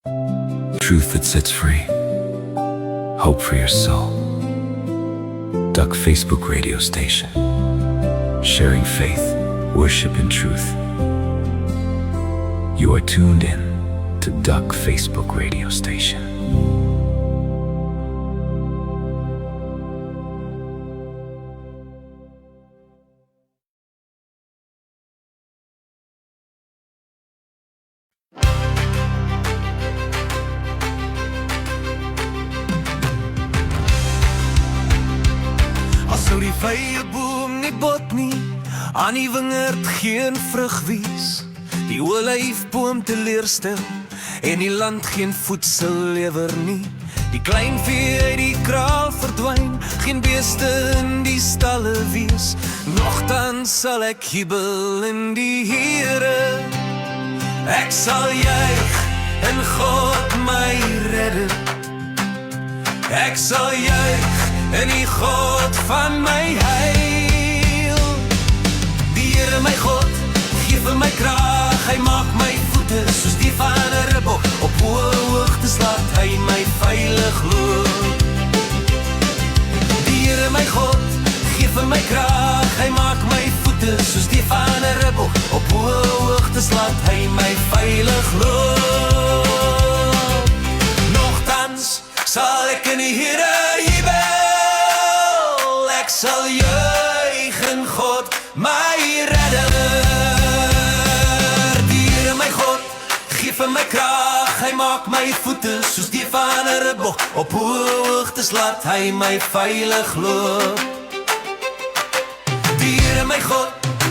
Truth that sets free. Hope for your soul. Duck Facebook radio station. Sharing faith, worship and truth. You are tuned in to Duck Facebook radio station. Sou die vye boom nie bot nie, aan die wingerd geen vrug wees, die olyfboom teleurstel, en die land geen voedsel lewer nie, die klein vee uit die kraal verdwyn, geen beeste in die stalle wees, nogtans sal ek jubel in die Here, ek sal juig in God my redder, ek sal juig in die God van my heil. Die Here my God, gee vir my krag, hy maak my voete soos die van 'n ribbok, op hoë hoogtes laat hy my veilig loop. Die Here my God, gee vir my krag, hy maak my voete soos die van 'n ribbok, op hoë hoogtes laat hy my veilig loop. Nogtans sal ek in die Here jubel, ek sal juig in God, my redder. Die Here my God, gee vir my krag, hy maak my voete soos die van 'n ribbok, op hoë hoogtes laat hy my veilig loop. Die Here my God,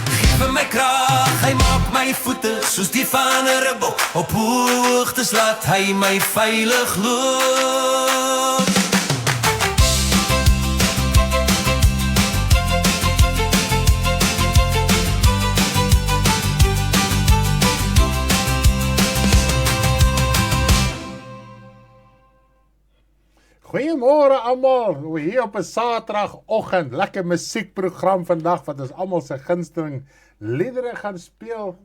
gee vir my krag, hy maak my voete soos die van 'n ribbok, op hoë hoogtes laat hy my veilig loop. Goeiemôre almal, hier op 'n Saterdagoggend, lekker musiekprogram vandag wat ons almal se gunsteling liedere gaan speel.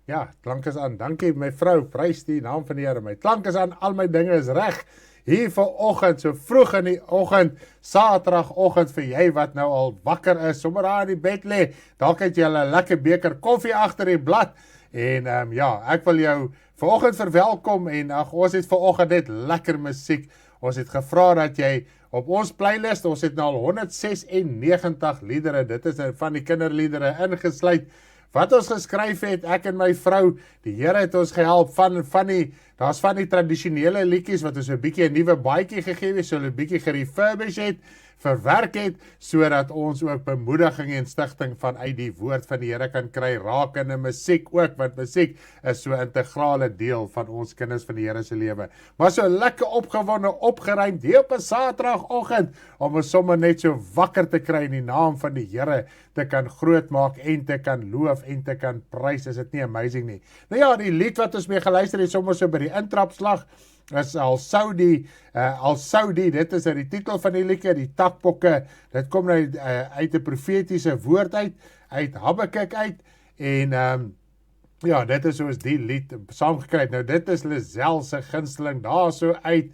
Ja, klank is aan. Dankie my vrou, prys die naam van die Here. My klank is aan, al my dinge is reg. Hier vanoggend, so vroeg in die oggend, Saterdagoggend vir jy wat nou al wakker is, sommer daar in die bed lê. Dalk het jy 'n lekker beker koffie agter die blad. En ja, ek wil jou vanoggend verwelkom en ons het vanoggend net lekker musiek. Ons het gevra dat jy op ons playlist, ons het nou al 196 liedere, dit is van die kinderliedere ingesluit, wat ons geskryf het, ek en my vrou, die Here het ons gehelp daar's van die tradisionele liedjies, wat ons 'n bietjie 'n nuwe baadjie gegee het, so 'n bietjie gerefurbish het, verwerk het, sodat ons ook bemoediging en stigting vanuit die woord van die Here kan kry, rakende musiek ook, want musiek is so 'n integrale deel van ons kinders van die Here se lewe. Maar so lekker opgewonde, opgeruimd, hier op 'n Saterdagoggend, om ons sommer net so wakker te kry in die naam van die Here, te kan grootmaak en te kan loof en te kan prys, is dit nie amazing nie? Nou ja, die lied wat ons mee geluister het, sommer so by die intrapslag, is Al sou die, dit is die titel van die liedjie, die takbokke, dit kom nou uit 'n profetiese woord uit Habakuk uit, en ja, dit is soos die lied saamgekry het. Nou dit is Lisel se gunsteling, daar so uit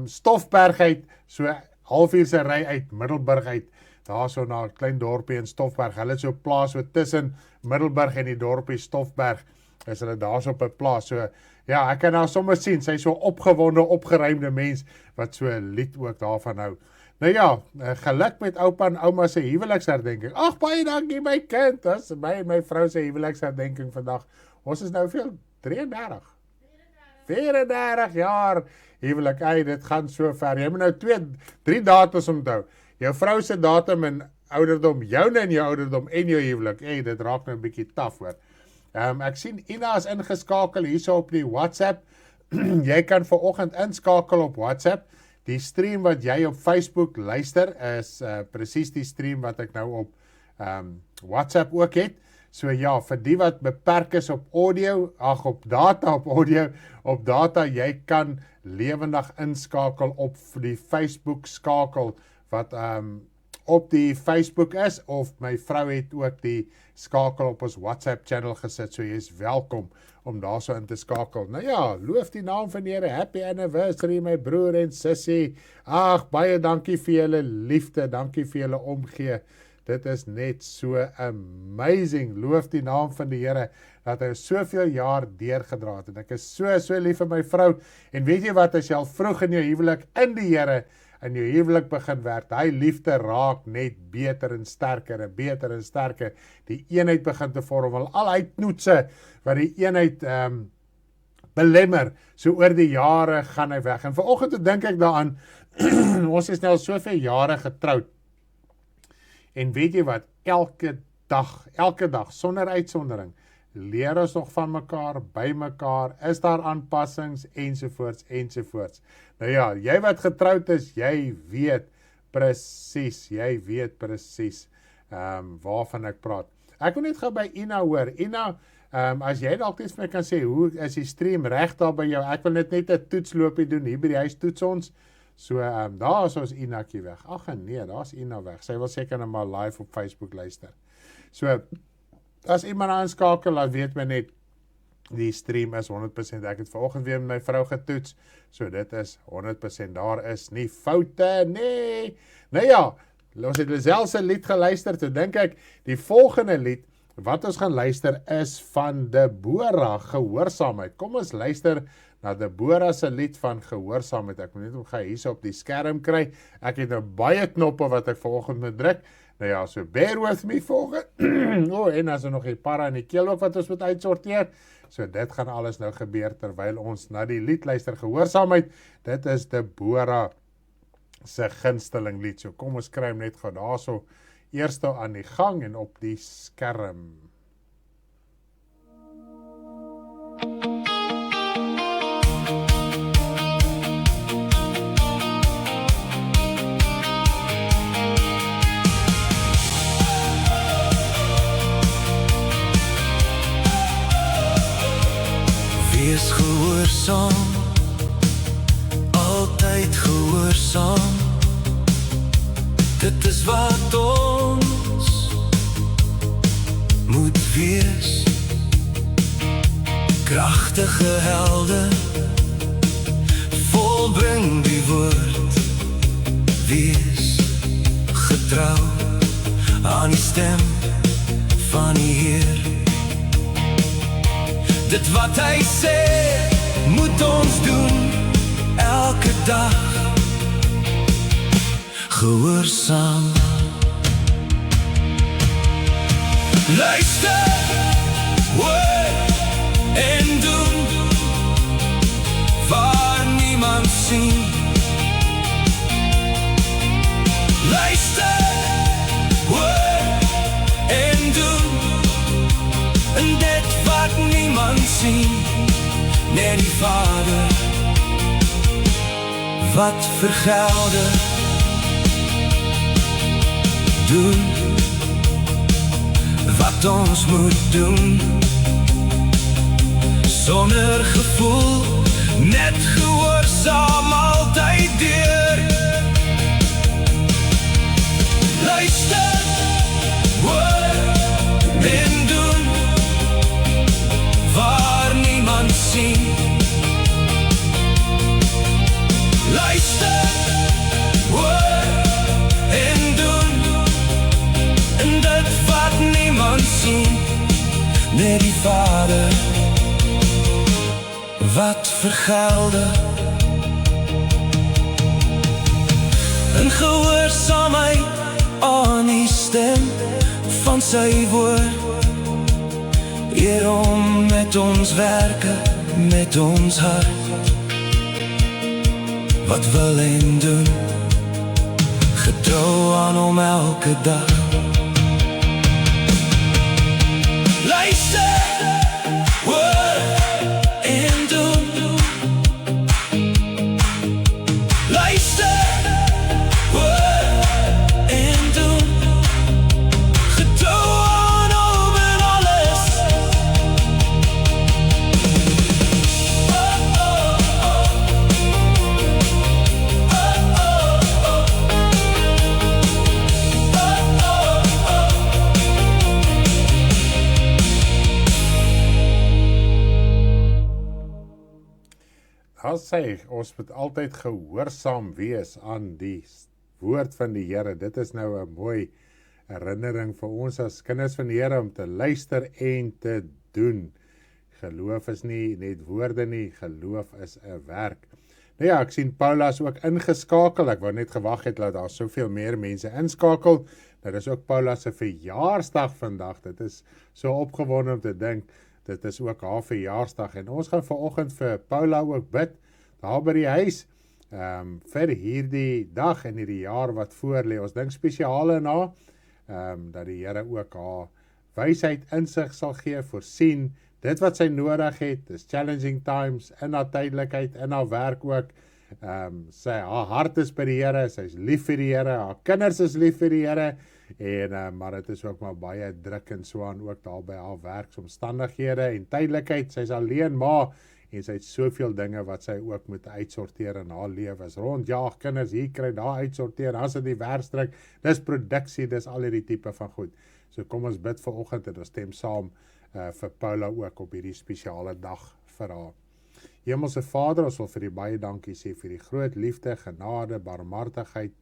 Stoffberg uit, so halfuur se ry uit Middelburg uit, daar so na 'n klein dorpie in Stoffberg, hulle het so 'n plaas so tussen Middelburg en die dorpie Stoffberg, is hulle daar so op 'n plaas, so ja, ek kan nou sommer sien, sy is so opgewonde, opgeruimde mens, wat so 'n lied ook daarvan hou. Nou ja, geluk met oupa en ouma se huweliksherdenking. Ag, baie dankie my kind, dis my vrou se huweliksherdenking vandag. Ons is nou veel, 34 jaar huwelik, dit gaan so ver. Jy moet nou 3 datums onthou. Jou vrou se datum en ouderdom, joune en jou ouderdom en jou huwelik, dit raak nou 'n bietjie taaf hoor. Ek sien Ina is ingeskakel hierso op die WhatsApp. Jy kan vanoggend inskakel op WhatsApp. Die stream wat jy op Facebook luister is presies die stream wat ek nou op WhatsApp ook het. So ja, vir die wat beperk is op audio, op data, jy kan lewendig inskakel op die Facebook skakel wat op die Facebook is, of my vrou het ook die skakel op ons WhatsApp channel gesit, so jy is welkom om daar so in te skakel. Nou ja, loof die naam van die Here, happy anniversary my broer en sussie, ag, baie dankie vir julle liefde, dankie vir julle omgee, dit is net so amazing, loof die naam van die Here, dat hy soveel jaar deurgedra het, en ek is so lief vir my vrou, en weet jy wat, as jy al vroeg in jou huwelik in die Here, in jou huwelik begin werk, hy liefde raak net beter en sterker, die eenheid begin te vorm, al hy knoetse, wat die eenheid belemmer, so oor die jare gaan hy weg, en vanoggend dink ek daaraan, ons is nou soveel jare getroud, en weet jy wat, elke dag, sonder uitsondering, leer ons nog van mekaar, by mekaar, is daar aanpassings, ensovoorts. Nou ja, jy wat getroud is, jy weet presies waarvan ek praat. Ek wil net gou by Ina hoor. Ina, as jy dalk net vir my kan sê, hoe is die stream reg daar by jou? Ek wil net 'n toetsloopie doen, hier by die huis toets ons. So, daar is ons Inakie weg. Ag nee, daar is Ina weg. Sy wil seker nou maar live op Facebook luister. So, as iemand aanskakel, dan weet my net, die stream is 100%. Ek het vanoggend weer met my vrou getoets, so dit is 100%. Daar is nie foute, nee. Nou ja, ons het Lisel se lied geluister, toe dink ek, die volgende lied, wat ons gaan luister, is van Deborah, Gehoorsaamheid. Kom ons luister na Deborah se lied van Gehoorsaamheid. Ek moet net om gaan hier op die skerm kry. Ek het nou baie knoppe wat ek vanoggend moet druk. Nou ja, so bear with me volgende. En as er nog die para in die keel ook wat ons moet uitsorteer. So dit gaan alles nou gebeur terwyl ons na die lied luister, Gehoorsaamheid. Dit is Deborah se gunsteling lied. So kom ons kry hom net gou daarso eers nou aan die gang en op die skerm. Wees gehoorsaam, altyd gehoorsaam. Dit is wat ons moet wees. Kragtige helde, volbring die woord. Wees getrou aan die stem van die Heer. Dit wat hy sê, moet ons doen, elke dag, gehoorsaam. Luister, hoor en doen, waar niemand sien. Luister, hoor en doen, en dit wat niemand sien, net die Vader, wat vergelde, doen, wat ons moet doen, sonder gevoel, net gehoorsaam altyd deur. Luister, hoor en doen, waar niemand sien. Luister, hoor en doen, en dit wat niemand sien, net die Vader, wat vergelde. In gehoorsaamheid aan die stem van sy woord, hierom met ons werke, met ons hart, wat wil en doen, getrou aan hom elke dag. Luister, hoor en doen. Luister, hoor en doen, getrou aan hom en alles. as ons moet altyd gehoorsaam wees aan die woord van die Here. Dit is nou 'n mooi herinnering vir ons as kinders van die Here om te luister en te doen. Geloof is nie net woorde nie, geloof is 'n werk. Nou ja, ek sien Paula's ook ingeskakel. Ek wou net gewag het dat daar soveel meer mense inskakel. Nou dis ook Paula se verjaarsdag vandag. Dit is so opgewonde om te dink. Dit is ook haar verjaarsdag en ons gaan vanoggend vir Paula ook bid daar by die huis vir hierdie dag en hierdie jaar wat voor lê. Ons dink spesiaal aan haar dat die Here ook haar wysheid, insig sal gee, voorsien dit wat sy nodig het. Dis challenging times in haar tydelikheid, in haar werk ook. Haar hart is by die Here, sy is lief vir die Here, haar kinders is lief vir die Here en maar dit is ook maar baie druk en so aan ook daar by haar werksomstandighede en tydelikheid. Sy's alleen maar en sy het soveel dinge wat sy ook moet uitsorteer in haar lewe. Is rondjaag kinders hier kry, daar uitsorteer, dan is dit die werksdruk, dis produksie, dis al hierdie tipe van goed. So kom ons bid vanoggend en ons stem saam vir Paula ook op hierdie spesiale dag vir haar. Hemelse Vader, ons wil vir U baie dankie sê vir die groot liefde, genade, barmhartigheid.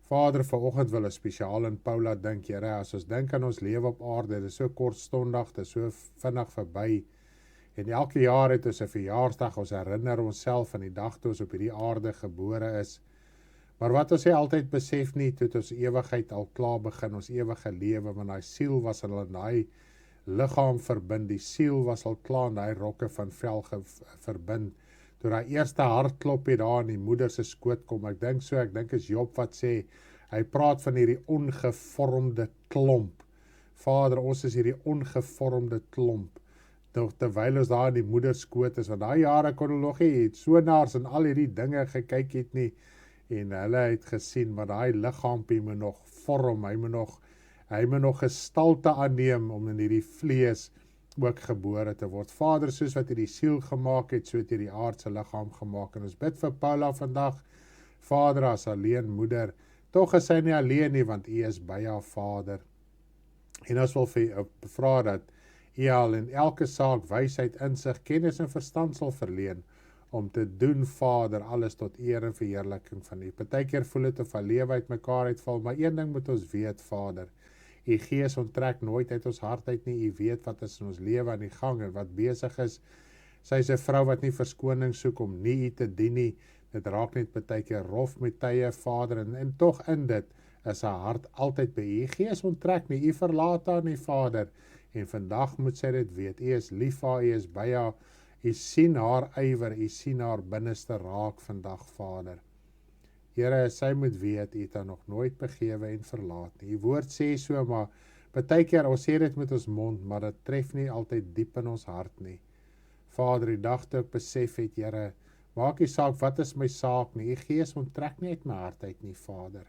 Vader, vanoggend wil ek spesiaal aan Paula dink, Here, as ons dink aan ons lewe op aarde, dit is so kortstondig, dit is so vinnig verby. En elke jaar het ons 'n verjaarsdag, ons herinner onsself aan die dag toe ons op hierdie aarde gebore is. Maar wat ons altyd besef nie, toe ons ewigheid al klaar begin, ons ewige lewe, want daai siel was al in daai liggaam verbind, die siel was al klaar in daai rokke van vel verbind. Toe daai eerste hartklop het daar in die moeder se skoot kom, ek dink is Job wat sê, hy praat van hierdie ongevormde klomp. Vader, ons is hierdie ongevormde klomp. Terwyl ons daar in die moeder skoot is, want daai jare kon hulle nog nie sonaars en al hierdie dinge gekyk het nie, en hulle het gesien, maar daai liggaampie moet nog vorm, hy moet nog gestalte aanneem om in hierdie vlees ook gebore te word. Vader, soos wat U die siel gemaak het, so het U die aardse liggaam gemaak. En ons bid vir Paula vandag, Vader, as alleen moeder, tog is sy nie alleen nie, want U is by haar Vader. En ons wil vir vra dat U al in elke saak wysheid, insig, kennis en verstand sal verleen, om te doen, Vader, alles tot eer en verheerliking van U. Partykeer voel dit of 'n lewe uit mekaar uitval, maar een ding moet ons weet, Vader, U Gees onttrek nooit uit ons hart uit nie. U weet wat is in ons lewe aan die gang en wat besig is. Sy is 'n vrou wat nie verskoning soek om nie U te dien nie. Dit raak net partykeer rof met tye, Vader, en tog in dit is haar hart altyd by U. U Gees onttrek nie, U verlaat haar nie, Vader. En vandag moet sy dit weet. U is lief vir haar, U is by haar. U sien haar ywer, U sien haar binneste raak vandag, Vader. Here, sy moet weet, U het haar nog nooit begewe en verlaat nie. U woord sê so, maar partykeer ons sê dit met ons mond, maar dit tref nie altyd diep in ons hart nie. Vader, die dag toe ek besef het, Here, maak nie saak, wat is my saak nie. U Gees onttrek nie uit my hart uit nie, Vader.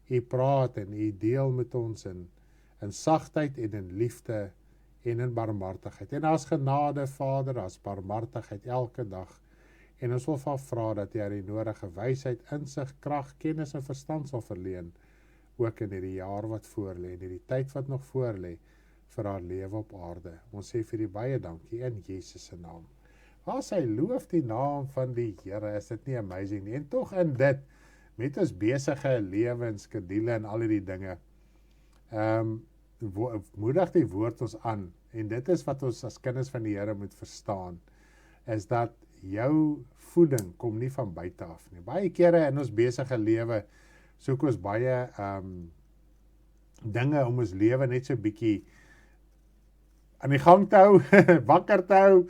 U praat en U deel met ons in sagtheid en in liefde en in barmhartigheid. En as genade, Vader, as barmhartigheid elke dag. En ons wil van vra dat U haar die nodige wysheid, insig, krag, kennis en verstand sal verleen, ook in hierdie jaar wat voorlê, in hierdie tyd wat nog voorlê, vir haar lewe op aarde. Ons sê vir U baie dankie in Jesus se naam. As hy loof die naam van die Here, is dit nie amazing nie. En tog in dit, met ons besige lewe en skedule en al hierdie dinge, moedig die woord ons aan, en dit is wat ons as kinders van die Here moet verstaan, is dat jou voeding kom nie van buite af nie. Baie kere in ons besige lewe soek ons baie dinge om ons lewe net so bietjie aan die gang te hou, wakker te hou,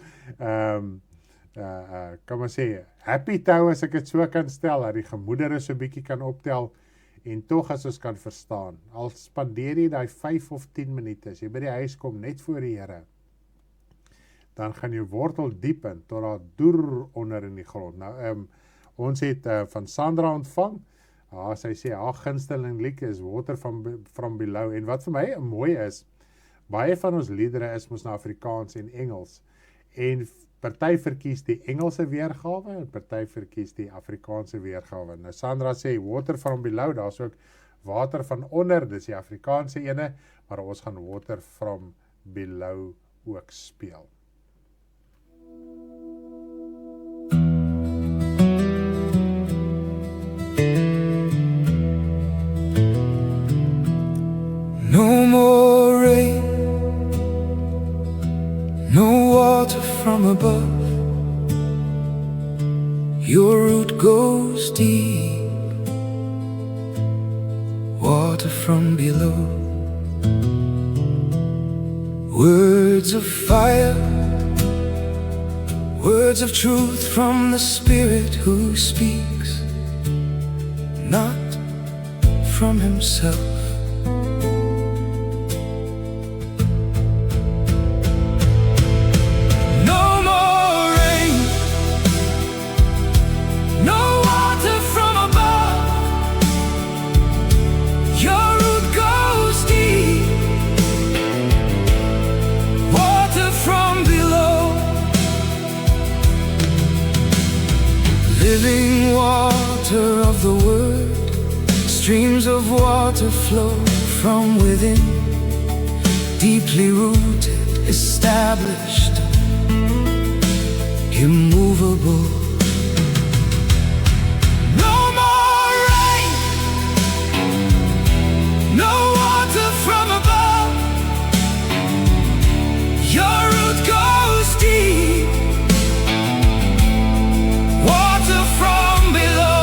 kan man sê, happy te hou, as ek dit so kan stel, dat die gemoedere so bietjie kan optel, en tog as ons kan verstaan, al spandeer jy die 5 of 10 minute, as jy by die huis kom net voor die Here, dan gaan jy wortel diep in, tot daar deur onder in die grond. Nou, ons het van Sandra ontvang, sy sê, haar gunsteling lied is Water from Below, en wat vir my mooi is, baie van ons liedere is mos na Afrikaans en Engels, en party verkies die Engelse weergawe, en party verkies die Afrikaanse weergawe. Nou Sandra sê, Water from Below, daar is ook water van onder, dis die Afrikaanse ene, maar ons gaan Water from Below ook speel. No more rain, no water from above. Your root goes deep, water from below. Words of fire, words of truth from the Spirit who speaks, not from himself. Living water of the Word, streams of water flow from within, deeply rooted, established, immovable. No more rain, no water from above. Your root goes deep, water from below.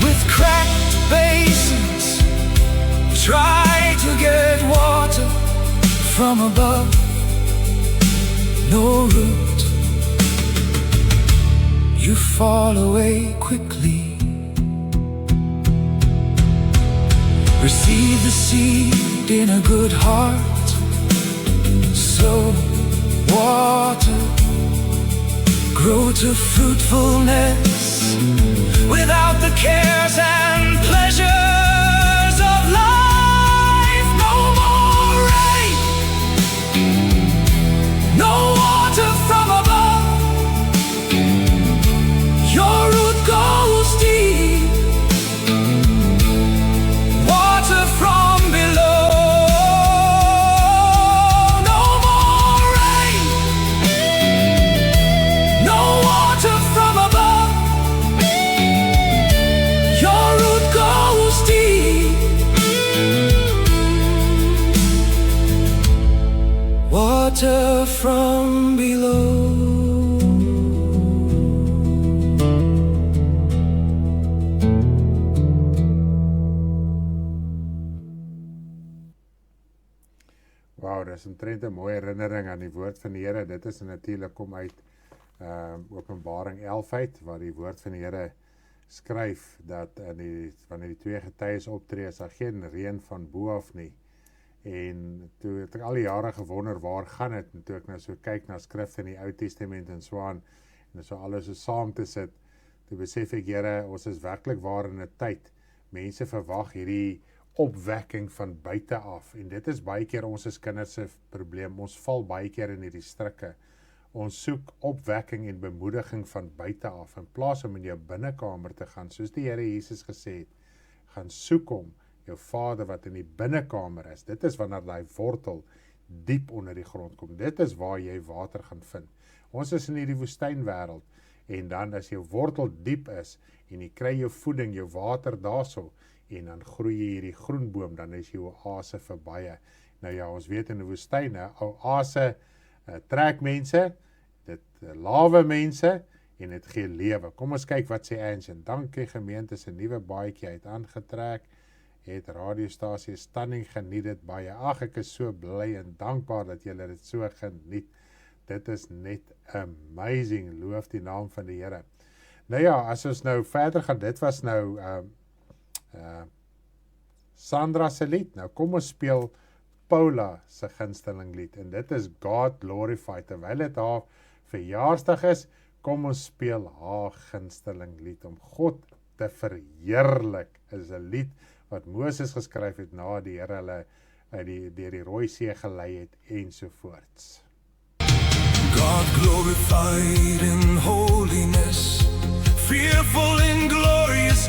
With cracked basins, try to get water from above. No root, you fall away quickly. Receive the seed in a good heart, sow, water, grow to fruitfulness without the cares and pleasures of life. No more rain, no water from above. Your root goes deep, water from below. No more rain, no water from above. Your root goes deep, water from below. Wauw, dat is omtrent 'n mooie herinnering aan die woord van die Here. Dit is natuurlik kom uit Openbaring 11 uit, waar die woord van die Here skryf dat wanneer die twee getuies optree, is daar geen reën van bo af nie. En toe het ek al die jare gewonder waar gaan dit, en toe ek nou so kyk na skrifte in die Ou Testament en so aan, en so alles so saam te sit, toe besef ek, Here, ons is werklik waar in 'n tyd. Mense verwag hierdie opwekking van buite af, en dit is baie keer ons as kinders se probleem. Ons val baie keer in hierdie strikke. Ons soek opwekking en bemoediging van buite af, in plaas om in jou binnekamer te gaan, soos die Here Jesus gesê het, gaan soek hom, jou Vader wat in die binnekamer is. Dit is wanneer die wortel diep onder die grond kom. Dit is waar jy water gaan vind. Ons is in hierdie woestynwêreld, en dan as jou wortel diep is, en jy kry jou voeding, jou water daarso, en dan groei jy hierdie groenboom, dan is jou oase verby. Nou ja, ons weet in die woestyne, oase trek mense, dit lawe mense, en dit gee lewe. Kom ons kyk wat sê Ancient. Dankie gemeente, se nuwe baadjie uit aangetrek, het radiostasie Stunning geniet dit baie. Ag, ek is so bly en dankbaar dat julle dit so geniet. Dit is net amazing, loof die naam van die Here. Nou ja, as ons nou verder gaan, dit was nou Sandra se lied. Nou kom ons speel Paula se gunsteling lied, en dit is God Glorified. Terwyl dit haar verjaarsdag is, kom ons speel haar gunsteling lied om God te verheerlik. Is 'n lied wat Moses geskryf het na die Here hulle deur die Rooi See gelei het ensovoorts. God glorified in holiness, fearful in glorious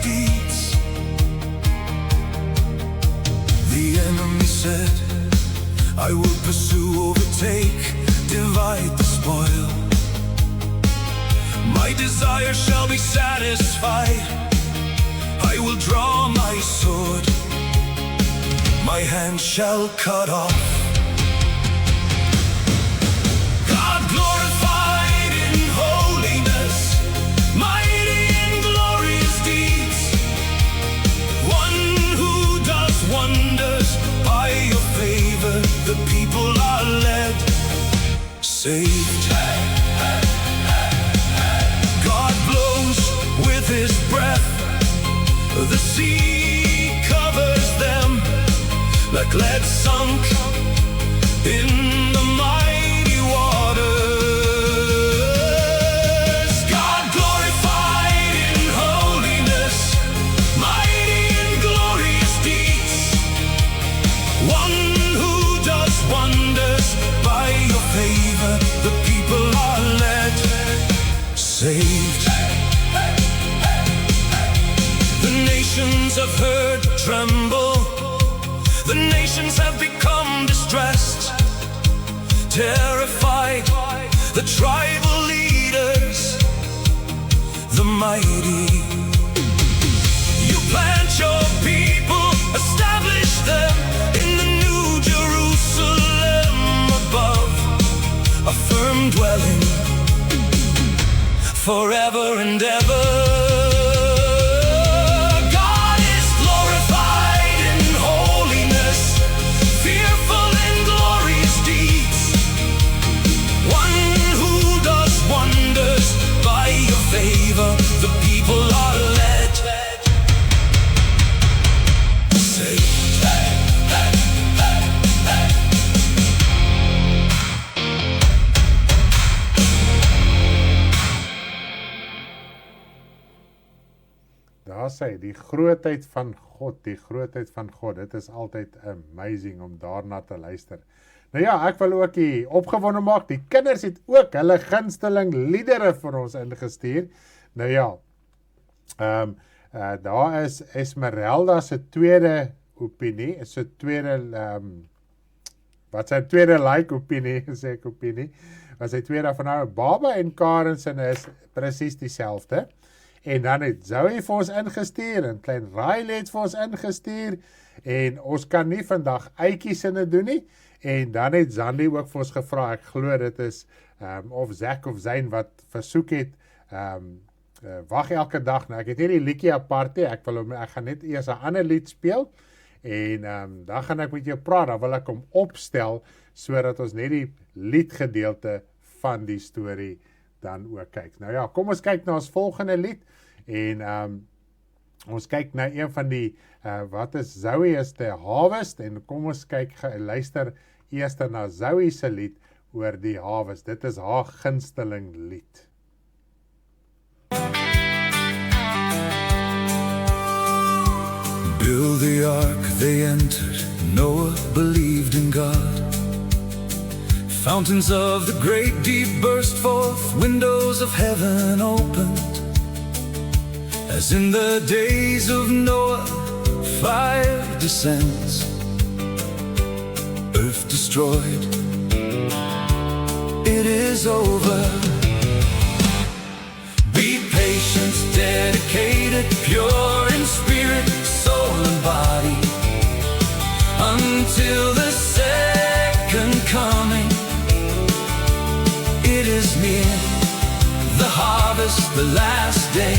satisfied, I will draw my sword, my hand shall cut off. God glorified in holiness, mighty in glorious deeds, one who does wonders. By your favor the people are led, saved. God blows with his breath, the sea covers them like lead sunk in the mighty waters. God glorified in holiness, mighty in glorious deeds, one who does wonders. By your favor the people are led, saved. The nations have heard tremble, the nations have become distressed, terrified, the tribal leaders, the mighty. You plant your people, establish them in the new Jerusalem above, a firm dwelling forever and ever. The people are led, saved. Daar sê die grootheid van God, die grootheid van God. Dit is altyd amazing om daarna te luister. Nou ja, ek wil ook die opgewonde maak. Die kinders het ook hulle gunsteling liedere vir ons ingestuur. Nou ja, daar is Esmeralda se tweede opinie, sy tweede, wat sy tweede like opinie, sê ek opinie, wat sy tweede van haar, Baba en Karen se is precies dieselfde. En dan het Zoe vir ons ingestuur, en klein Riley het vir ons ingestuur, en ons kan nie vandag uitjies in het doen nie, en dan het Zandy ook vir ons gevra, ek glo dit is, of Zak of Zayn wat versoek het, wag elke dag, nou ek het nie die liedjie apart, ek gaan net eers 'n ander lied speel, en dan gaan ek met jou praat, dan wil ek hom opstel, sodat ons net die liedgedeelte van die storie dan ook kyk. Nou ja, kom ons kyk na ons volgende lied, en ons kyk na een van die, wat is Zoe is the Harvest, en kom ons kyk, luister eers na Zoe se lied oor die harvest. Dit is haar gunsteling lied. Build the ark, they entered. Noah believed in God. Fountains of the great deep burst forth, windows of heaven opened. As in the days of Noah, fire descends, earth destroyed. It is over. Be patient, dedicated, pure in spirit, soul and body, until the second coming. It is near, the harvest, the last day.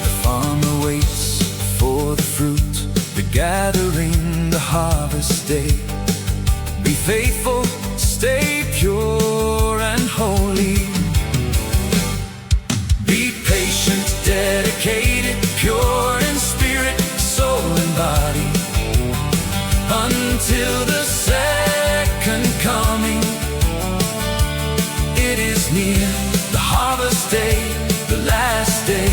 The farmer waits for the fruit, the gathering, the harvest day. Be faithful, stay pure and holy. Be patient, dedicated, pure in spirit, soul and body, until the second coming. It is near, the harvest day, the last day.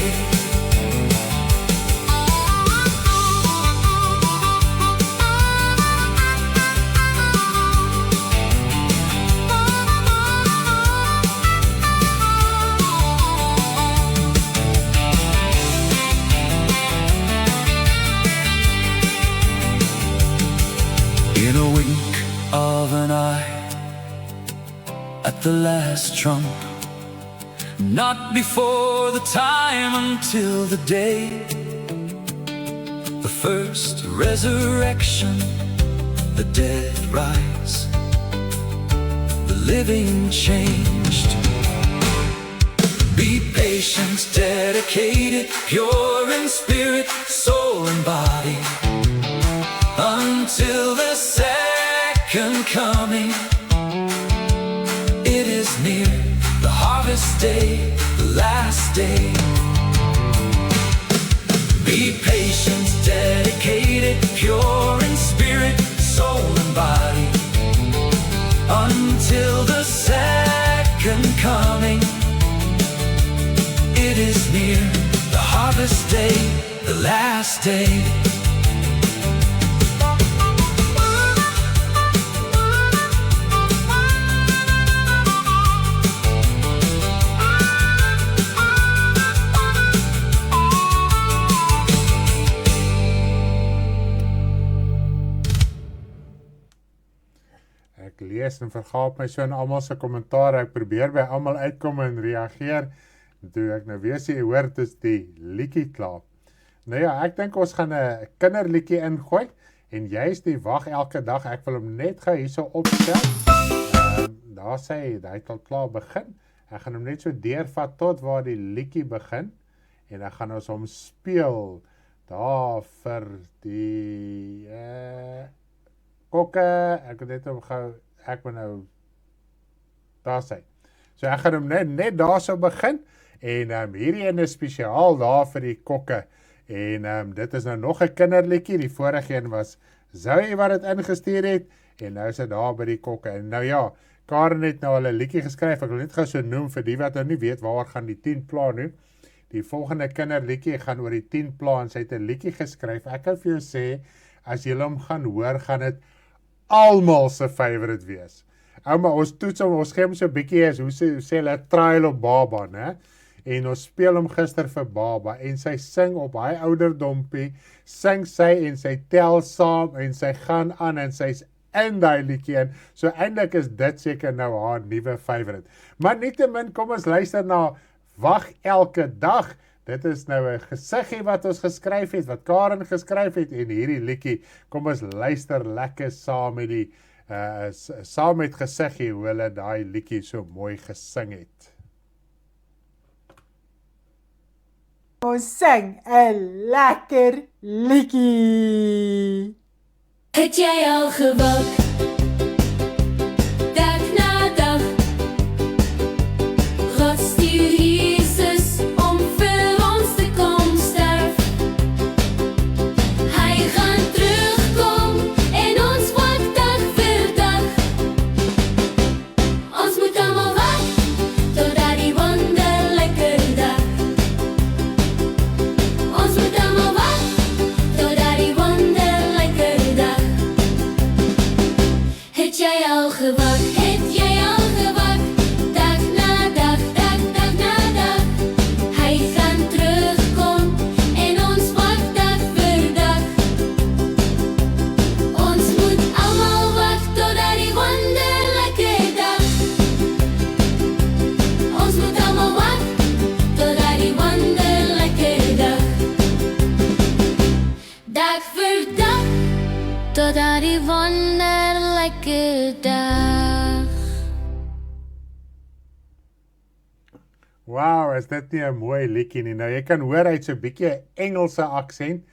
In a wink of an eye, at the last trump, Not before the time until the day, the first resurrection, the dead rise, the living changed. Be patient, dedicated, pure in spirit, soul and body, until the second coming. It is near, the harvest day, the last day. Be patient, dedicated, pure in spirit, soul and body, until the second coming. It is near, the harvest day, the last day. Ek lees en vergaap my so in almal se kommentaar. Ek probeer by almal uitkom en reageer. En toe ek nou weer sê, hoor, het is die liedjie klaar. Nou ja, ek dink ons gaan 'n kinderliedjie ingooi. En jy's die wag elke dag. Ek wil hom net gou hierso opstel. Daar sê hy het al klaar begin. Ek gaan hom net so deurvat tot waar die liedjie begin. En dan gaan ons hom speel. Daar vir die kokke, ek het net gou, ek moet nou, daar sê. So ek gaan hom net daar so begin, en hierdie een is spesiaal daar vir die kokke, en dit is nou nog 'n kinderliedjie, die vorige een was Zoe wat dit ingestuur het, en nou is dit daar by die kokke, en nou ja, Karen het nou al 'n liedjie geskryf, ek wil net gou so noem, vir die wat nou nie weet waar gaan die 10 pla nu, die volgende kinderliedjie gaan oor die 10 pla, en sy het 'n liedjie geskryf, ek kan vir jou sê, as jy hom gaan hoor, gaan dit almal se favorite wees. Ouma, ons toets hom, ons gee hom so 'n bietjie, hoe sê hulle, trial op baba, né? En ons speel hom gister vir baba, en sy sing op hy ouderdompie, sing sy en sy tel saam, en sy gaan aan, en sy's in die liedjie in, so eintlik is dit seker nou haar nuwe favorite. Maar nietemin, kom ons luister na Wag elke dag. Dit is nou 'n gesiggie wat ons geskryf het, wat Karen geskryf het, en hierdie liedjie, kom ons luister lekker saam met die, saam met gesiggie, hoe hulle daai liedjie so mooi gesing het. Ons sing 'n lekker liedjie. Het jy al gewag, dag na dag, God stuur Jesus om vir ons te kom sterf. Hy gaan terugkom en ons wag dag vir dag. Ons moet almal wag tot daardie wonderlike dag. Ons moet almal wag tot daardie wonderlike dag. Het jy al gewag? Het jy al gewag? Dag na dag, dag na dag. Hy gaan terugkom en ons wag dag vir dag. Ons moet almal wag tot daardie wonderlike dag. Ons moet almal wag tot daardie wonderlike dag. Dag vir dag, tot daardie wonderlike dag. Wow, is dit nie 'n mooi liedjie nie? Nou, jy kan hoor, hy het so 'n bietjie 'n Engelse aksent,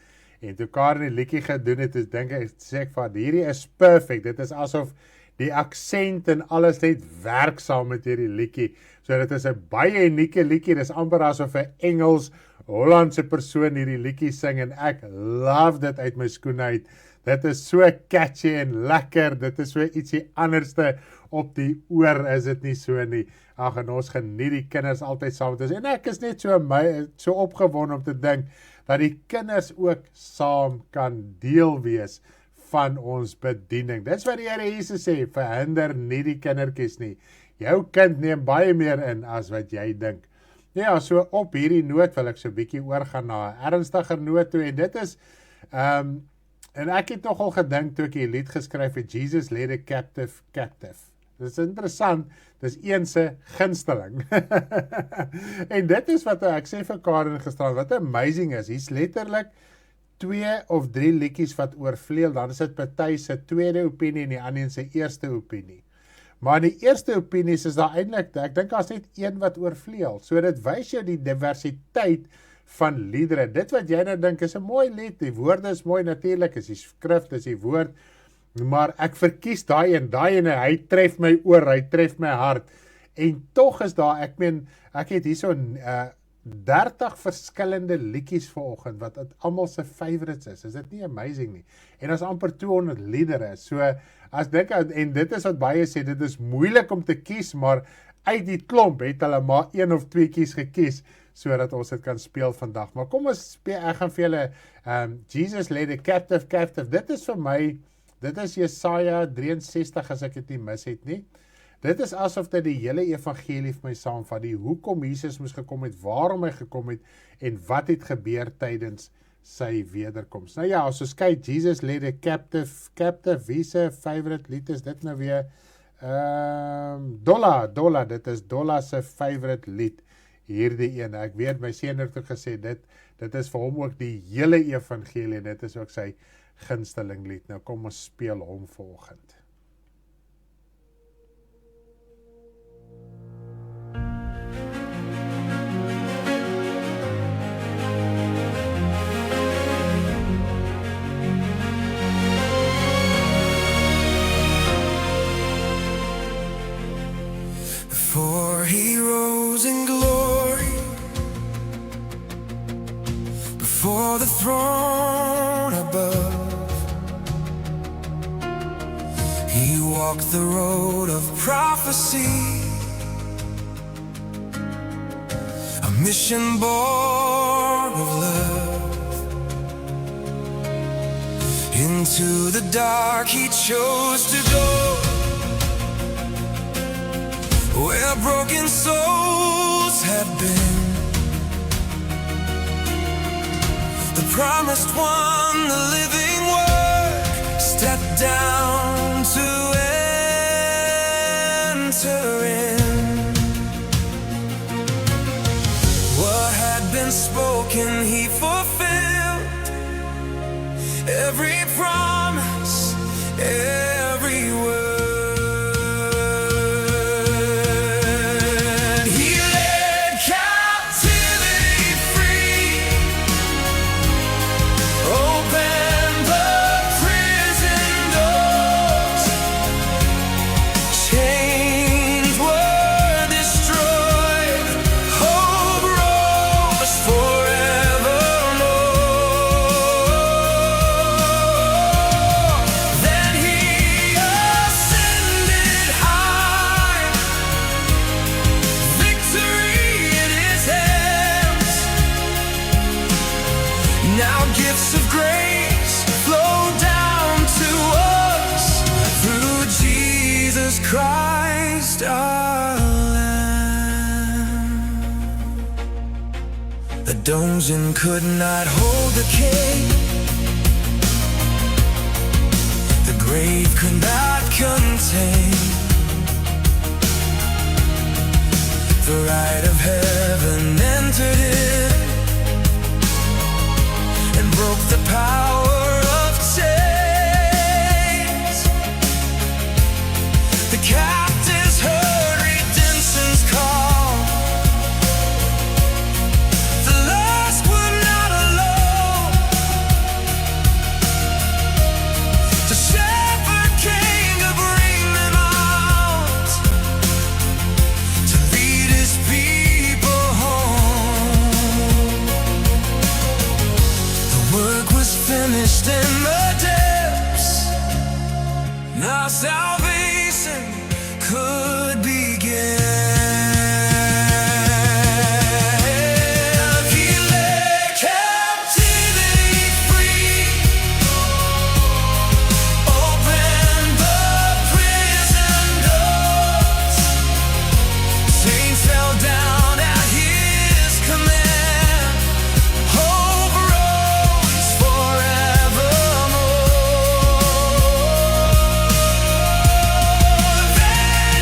en toe Karen die liedjie gedoen het, is dink ek, sê ek van, hierdie is perfect, dit is asof die aksent en alles net werk saam met hierdie liedjie, so dit is 'n baie unieke liedjie, dit is amper asof 'n Engels, Hollandse persoon hierdie liedjie sing, en ek love dit uit my skoene uit. Dit is so catchy en lekker, dit is so ietsie anderste op die oor, is dit nie so nie. Ag, en ons geniet die kinders altyd saam met ons, en ek is net so opgewonde om te dink, dat die kinders ook saam kan deel wees van ons bediening. Dis wat die Here Jesus sê, verhinder nie die kindertjies nie. Jou kind neem baie meer in as wat jy dink. Ja, so op hierdie noot wil ek so 'n bietjie oorgaan na 'n ernstiger noot toe, en dit is, en ek het nogal gedink toe ek die lied geskryf het, Jesus led a captive captive. Dit is interessant, dis een se gunsteling. En dit is wat ek sê vir Karen gisterand, wat amazing is, hier's letterlik 2 of 3 liedjies wat oorvleuel, dan is dit party se tweede opinie en die ander se eerste opinie. Maar in die eerste opinies is daar eintlik, ek dink daar's net een wat oorvleuel. So dit wys jou die diversiteit van liedere. Dit wat jy nou dink is 'n mooi lied, die woorde is mooi natuurlik, is die skrif, is die woord, maar ek verkies daai en hy tref my oor, hy tref my hart. En tog is daar, ek het hierso 30 verskillende liedjies vanoggend wat almal se favorites is dit nie amazing nie? En as amper 200 liedere, so as dink, en dit is wat baie sê, dit is moeilik om te kies, maar uit die klomp het hulle maar 1 of 2 kies gekies, sodat ons dit kan speel vandag. Maar kom ons speel, ek gaan vir julle, Jesus led the captive, dit is vir my, dit is Jesaja 63 as ek dit nie mis het nie. Dit is asof dit die hele evangelie vir my saamvat, die hoekom Jesus moes gekom het, waarom hy gekom het, en wat het gebeur tydens sy wederkoms. Nou ja, as ons kyk, Jesus led the captive, wie se favorite lied is dit nou weer? Dolla, dit is Dolla se favorite lied, hierdie ene. Ek weet, my seun het ook gesê, dit is vir hom ook die hele evangelie, en dit is ook sy gunsteling lied. Nou kom ons speel hom vanoggend. For he rose in glory before the throne above. He walked the road of prophecy, a mission born of love. Into the dark he chose to go, where broken souls had been. The promised one, the living word, stepped down to enter in. What had been spoken he fulfilled, every promise, every word. Now gifts of grace flow down to us through Jesus Christ our Lamb. The donjon could not hold the king, the grave could not contain the light of heaven entered in, broke the power of chains. The captives heard redemption's call. The lost were not alone. The shepherd came to bring them out, to lead his people home. Work was finished in the depths. Now salvation could begin. He led captivity free, opened the prison doors. Chains fell down at his command. Hope rose forevermore. Then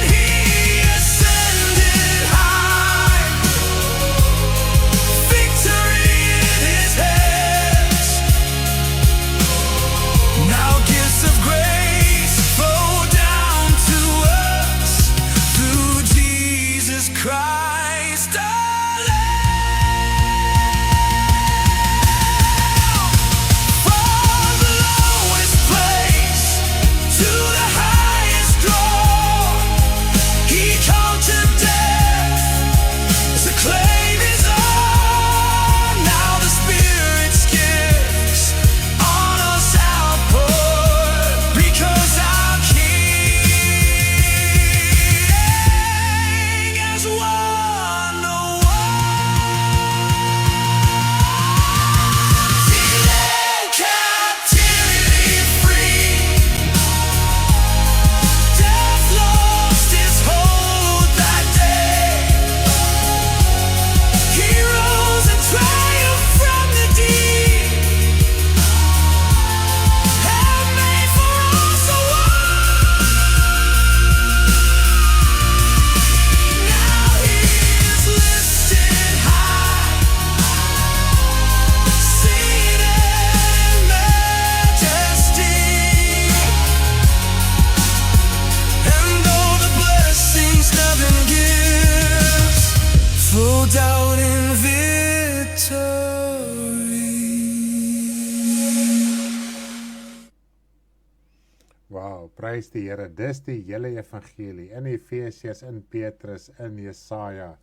Prys die Here, dis die hele evangelie, in Efesiërs, in Petrus, in Jesaja,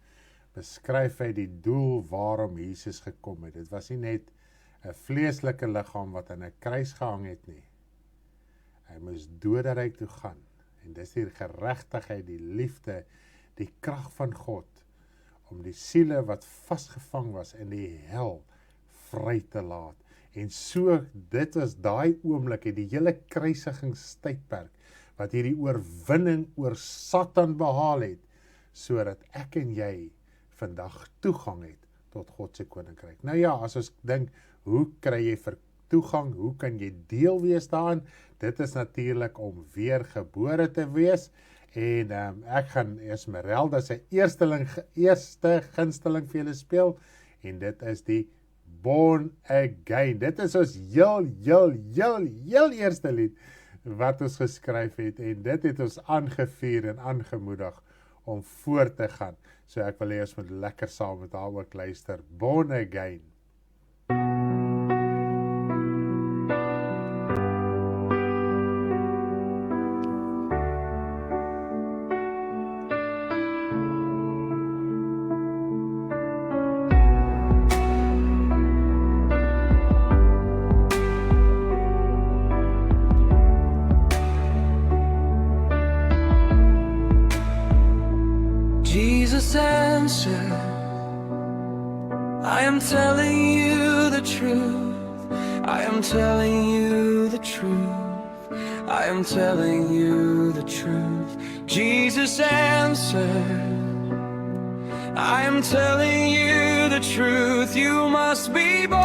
beskryf hy die doel waarom Jesus gekom het. Dit was nie net 'n vleeslike liggaam wat aan 'n kruis gehang het nie. Hy moes doderyk toe gaan, en dis die geregtigheid, die liefde, die krag van God, om die siele wat vasgevang was in die hel vry te laat. En so, dit was daai oomblik, die hele kruisigingstydperk, wat hierdie oorwinning oor Satan behaal het, sodat ek en jy vandag toegang het tot God se koninkryk. Nou ja, as ons dink, hoe kry jy toegang, hoe kan jy deel wees daarin? Dit is natuurlik om weer gebore te wees, en ek gaan Esmeralda sy eerste gunsteling vir julle speel, en dit is die Born Again. Dit is ons heel eerste lied wat ons geskryf het, en dit het ons aangevuur en aangemoedig om voort te gaan. So ek wil hê ons moet lekker saam met haar ook luister. Born Again. Jesus answered, I am telling you the truth. I am telling you the truth. I am telling you the truth. Jesus answered, I am telling you the truth. You must be born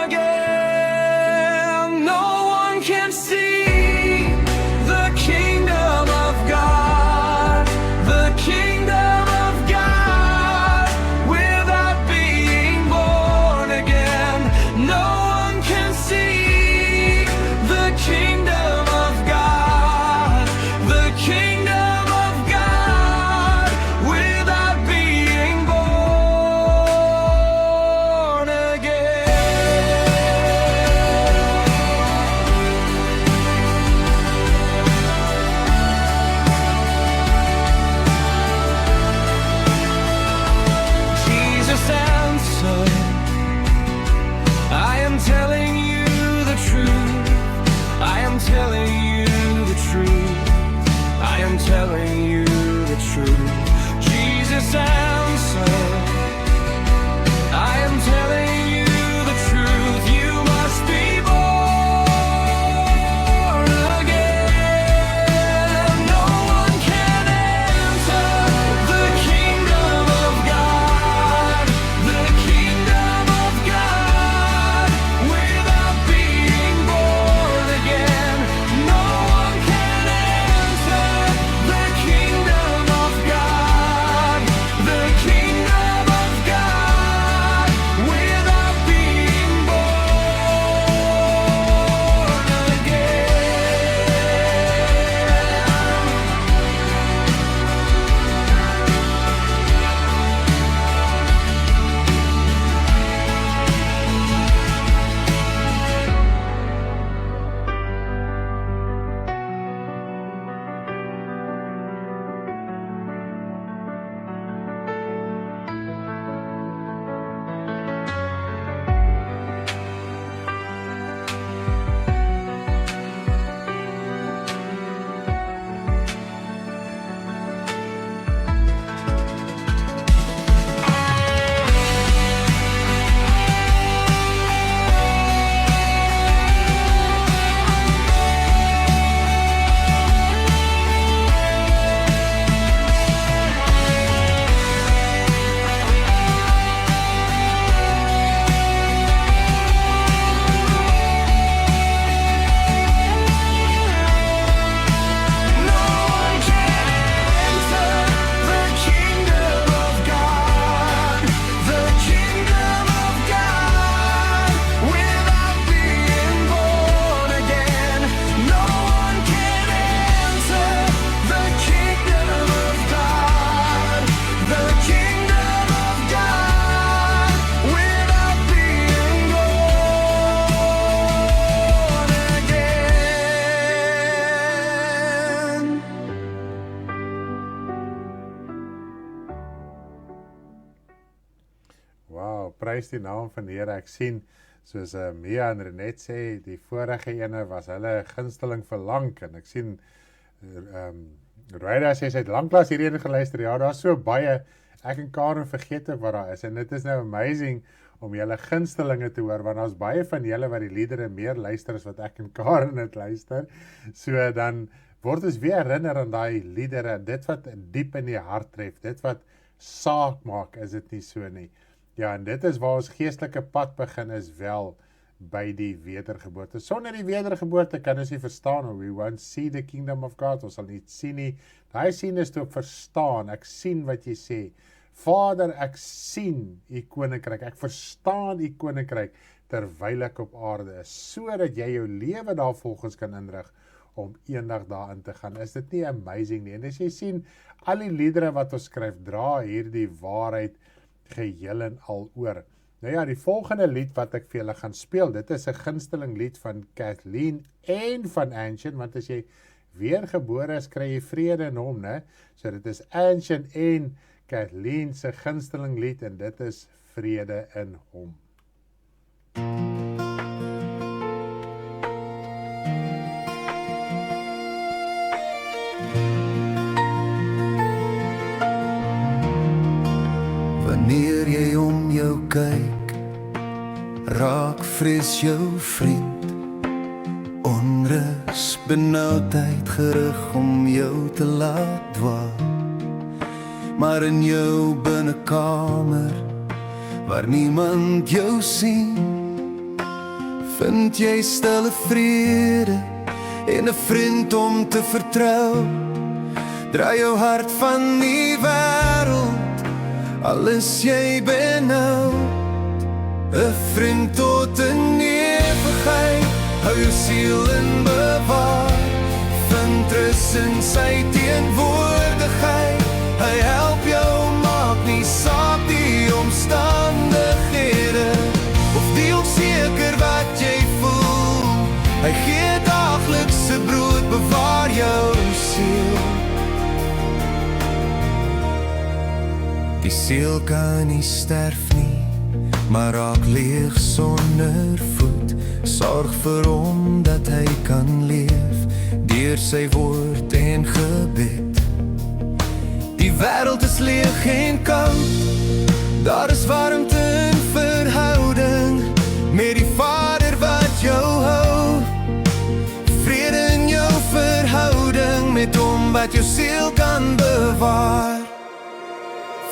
again. No one can see the kingdom of God, the kingdom of God, without being born again. No one can see the kingdom of God, the kingdom of God, without being born Wow, prys die naam van die Here. Ek sien, soos Mia en Renet sê, die vorige ene was hulle gunsteling vir lank, en ek sien, Ryda sê, sy het lanklaas hierheen geluister, ja, daar is so baie, ek en Karen vergeet ook wat daar is, en dit is nou amazing, om julle gunstelinge te hoor, want daar's baie van julle wat die liedere meer luister as wat ek en Karen het luister, so dan word ons weer herinner aan daai liedere, dit wat diep in die hart tref, dit wat saak maak, is dit nie so nie. Ja, en dit is waar ons geestelike pad begin, is wel by die wedergeboorte. Sonder die wedergeboorte kan ons nie verstaan, we won't see the kingdom of God, ons sal nie sien nie, daai sien is te verstaan, ek sien wat jy sê, Vader, ek sien u koninkryk, ek verstaan u koninkryk, terwyl ek op aarde is, sodat jy jou lewe daar volgens kan inrig, om eendag daarin te gaan. Is dit nie amazing nie? En as jy sien, al die liedere wat ons skryf, dra hierdie waarheid geheel en al oor. Nou ja, die volgende lied wat ek vir julle gaan speel, dit is 'n gunsteling lied van Kathleen en van Ancient, want as jy weergebore is, kry jy vrede in hom, né? So dit is Ancient en Kathleen se gunsteling lied, en dit is vrede in hom. Wanneer jy om jou kyk, raak vrees jou vriend. Onrus, benoudheid gerig om jou te laat dwaal. Maar in jou binnekamer, waar niemand jou sien, vind jy stille vrede en 'n vriend om te vertrou. Draai jou hart van die wêreld, al is jy benoud. 'n vriend tot 'n ewigheid, hou jou siel in bewaar. Vind rus in sy teenwoordigheid. Hy help jou, maak nie saak die omstandighede, of die onseker wat jy voel. Hy gee daaglikse brood, bewaar jou siel. Die siel kan nie sterf nie, maar raak leeg sonder voed. Sorg vir hom dat hy kan leef, deur sy woord en gebed. Die wêreld is leeg en koud, daar is warmte in verhouding met die Vader wat jou hou. Vrede in jou verhouding met hom wat jou siel kan bewaar.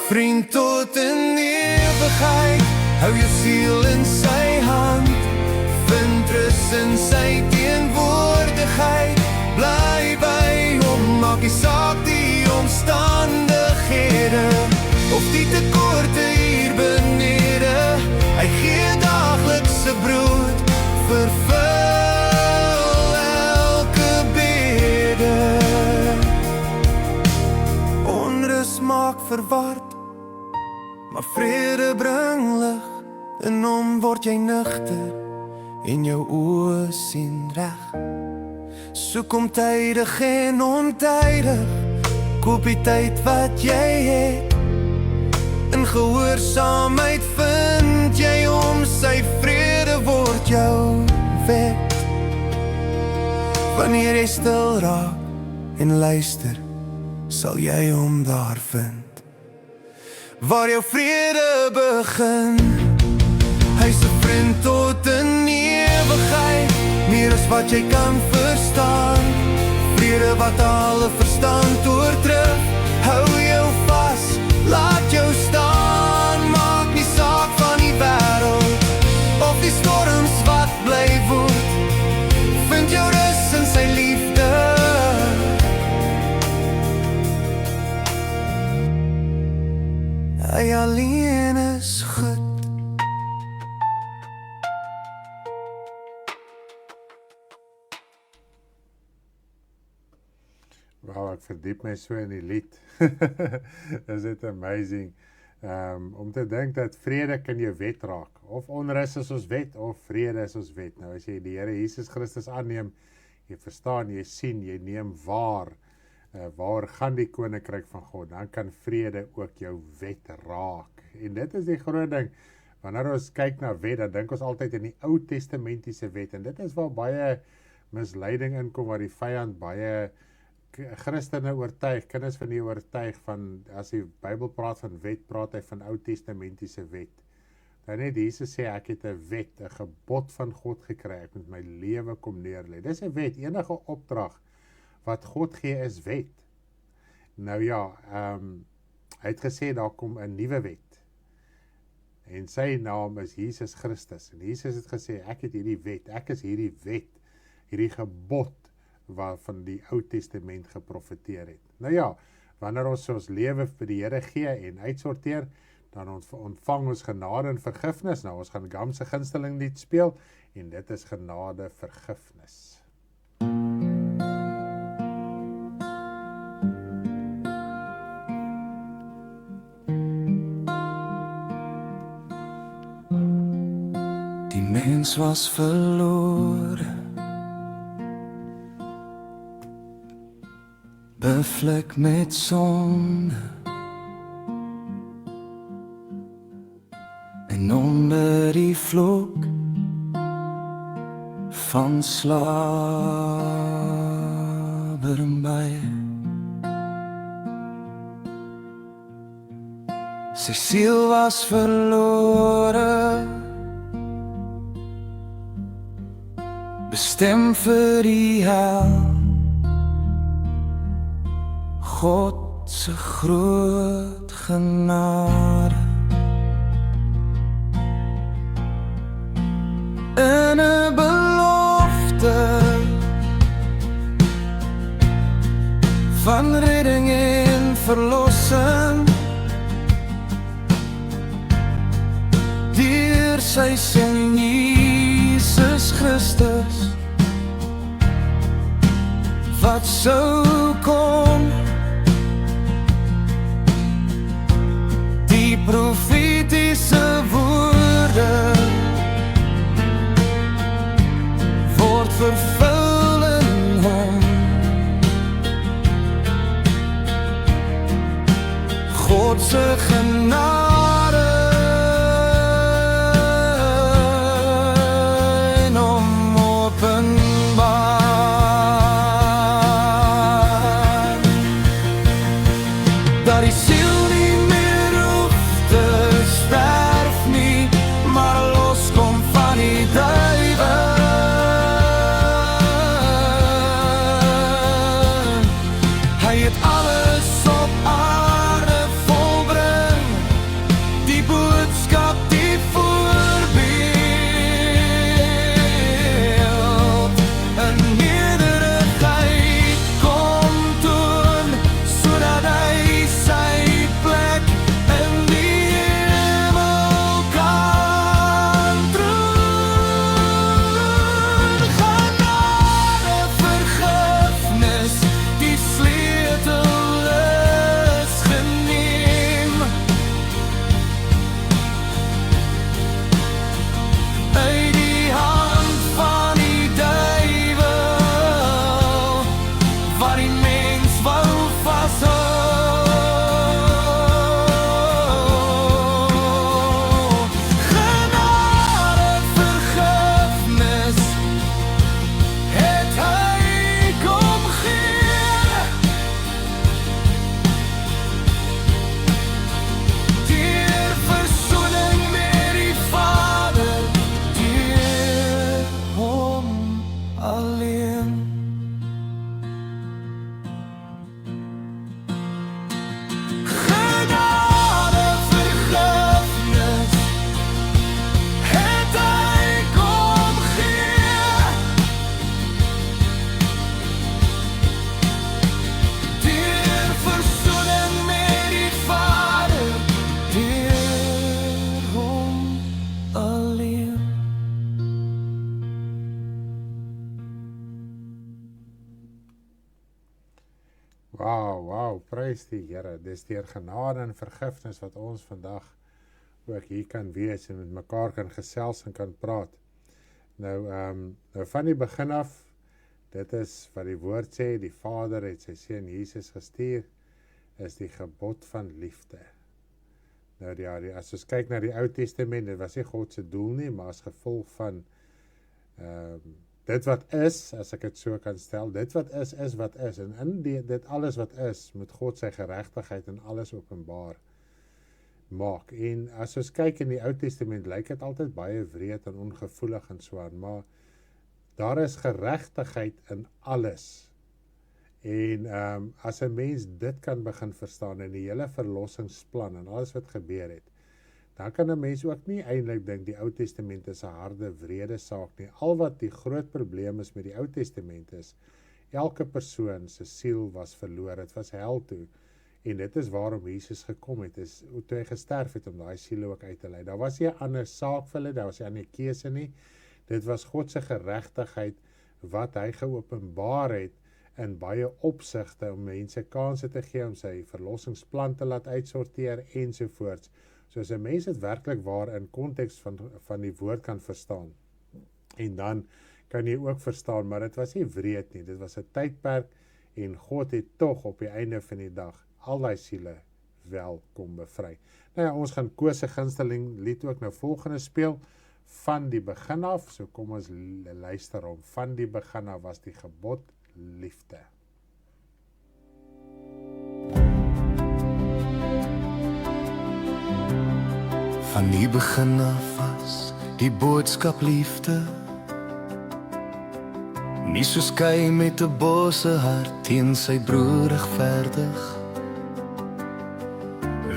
Vriend tot in ewigheid, hou jou siel in sy hand. Vind rus in sy teenwoordigheid. Bly by hom, maak nie saak die omstandighede, of die tekorte hier benede. Hy gee daaglikse brood, vervul elke bede. Onrus maak verward, maar vrede bring lig. In hom word jy nugter, en jou oë sien reg. Soek hom tydig en ontydig, koop die tyd wat jy het. In gehoorsaamheid vind jy hom, sy vrede word jou wet. Wanneer jy stil raak en luister, sal jy hom daar vind, waar jou vrede begin. Hy's 'n vriend tot 'n ewigheid, meer as wat jy kan verstaan. Vrede wat alle verstand oortref. Hou jou vas, laat jou staan. Maak nie saak van die wêreld, of die storms wat bly woed. Vind jou rus in sy liefde. Hy alleen is goed. Wow, ek verdiep my so in die lied. Is dit amazing. Om te dink dat vrede kan jou wet raak. Of onrus is ons wet, of vrede is ons wet. Nou as jy die Here Jesus Christus aanneem, jy verstaan, jy sien, jy neem waar gaan die koninkryk van God, dan kan vrede ook jou wet raak. En dit is die groot ding, Wanneer ons kyk na wet, dan dink ons altyd in die Ou Testamentiese wet, en dit is waar baie misleiding inkom, waar die vyand baie Christene oortuig, kinders van die oortuig van, as die Bybel praat van wet, praat hy van Ou Testamentiese wet. Dan net Jesus sê, ek het 'n wet, 'n gebod van God gekry, ek moet my lewe kom neerlê. Dis 'n wet, enige opdrag wat God gee is wet. Nou ja, hy het gesê, daar kom 'n nuwe wet. En sy naam is Jesus Christus. En Jesus het gesê, ek het hierdie wet, ek is hierdie wet, hierdie gebod, waarvan die Ou Testament geprofeteer het. Nou ja, wanneer ons ons lewe vir die Here gee en uitsorteer, dan ontvang ons genade en vergifnis. Nou, ons gaan Gam se gunsteling lied speel, en dit is genade vergifnis. Die mens was verlore, bevlek met sonde, en onder die vloek van slawerny. Sy siel was verlore, bestem vir die hel. God se groot genade, en 'n belofte van redding en verlossing, deur sy seun Jesus Christus, wat sou kom. Die profetiese woorde word vervul in hom. God se genade in hom openbaar, dat die siel nie meer hoef te sterf nie, maar loskom van die duivel. Hy het alles op aarde volbring, die boodskap die voorbeeld, 'n nederigheid kom toon, sodat hy sy plek in die hemel kan troon. Genade vergifnis, die sleutel is geneem. Uit die hand van die duiwel, wat die mens wou vashou. Genade vergifnis, het hy kom gee, deur versoening met die Vader, deur hom alleen. Genade vergifnis, het hy kom gee, deur versoening met die Vader, deur hom alleen. Wow, prys die Here. Dis deur genade en vergifnis wat ons vandag ook hier kan wees en met mekaar kan gesels en kan praat. Nou van die begin af, dit is wat die woord sê, die Vader het sy seun Jesus gestuur, is die gebod van liefde. Nou ja, as ons kyk na die Ou Testament, dit was nie God se doel nie, maar as gevolg van dit wat is, as ek dit so kan stel, dit wat is wat is, en in dit alles wat is, moet God sy geregtigheid in alles openbaar maak. En as ons kyk in die Ou Testament, lyk dit altyd baie wreed en ongevoelig en so aan, maar daar is geregtigheid in alles. En as 'n mens dit kan begin verstaan in die hele verlossingsplan en alles wat gebeur het, dan kan 'n mens ook nie eintlik dink die Ou Testament is 'n harde, wrede saak nie. Al wat die groot probleem is met die Ou Testament is, elke persoon se siel was verlore, dit was hel toe. En dit is waarom Jesus gekom het, is toe hy gesterf het om daai siele ook uit te lei. Daar was nie 'n ander saak vir hulle, daar was nie 'n ander keuse nie. Dit was God se geregtigheid wat hy geopenbaar het in baie opsigte om mense kansse te gee om sy verlossingsplan te laat uitsorteer ensovoorts. So as 'n mens dit werklik waar in konteks van die woord kan verstaan. En dan kan jy ook verstaan, maar dit was nie wreed nie, dit was 'n tydperk en God het tog op die einde van die dag al die siele wel kom bevry. Nou ja, ons gaan Koos se gunsteling lied ook nou volgende speel, Van die begin af, so kom ons luister om. Van die begin af was die gebod liefde. Van die begin af was die boodskap liefde, nie soos Kain met 'n bosse hart teen sy broer regverdig.